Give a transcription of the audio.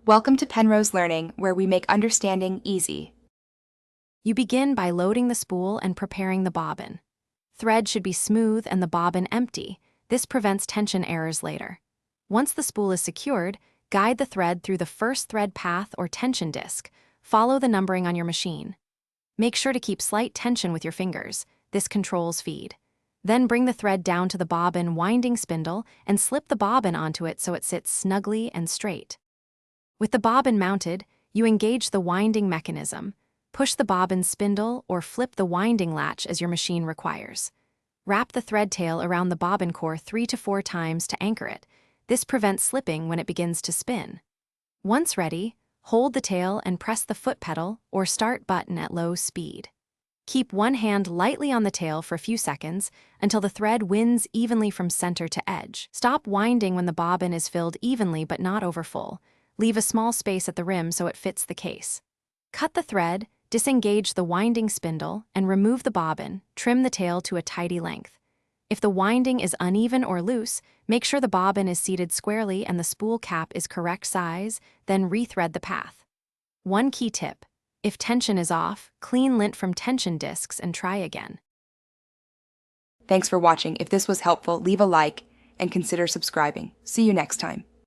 Welcome to Penrose Learning, where we make understanding easy. You begin by loading the spool and preparing the bobbin. Thread should be smooth and the bobbin empty. This prevents tension errors later. Once the spool is secured, guide the thread through the first thread path or tension disc. Follow the numbering on your machine. Make sure to keep slight tension with your fingers. This controls feed. Then bring the thread down to the bobbin winding spindle and slip the bobbin onto it so it sits snugly and straight. With the bobbin mounted, you engage the winding mechanism. Push the bobbin spindle or flip the winding latch as your machine requires. Wrap the thread tail around the bobbin core 3 to 4 times to anchor it. This prevents slipping when it begins to spin. Once ready, hold the tail and press the foot pedal or start button at low speed. Keep one hand lightly on the tail for a few seconds until the thread winds evenly from center to edge. Stop winding when the bobbin is filled evenly but not over full. Leave a small space at the rim so it fits the case. Cut the thread, disengage the winding spindle, and remove the bobbin. Trim the tail to a tidy length. If the winding is uneven or loose, make sure the bobbin is seated squarely and the spool cap is correct size, then rethread the path. One key tip: if tension is off, clean lint from tension discs and try again. Thanks for watching. If this was helpful, leave a like and consider subscribing. See you next time.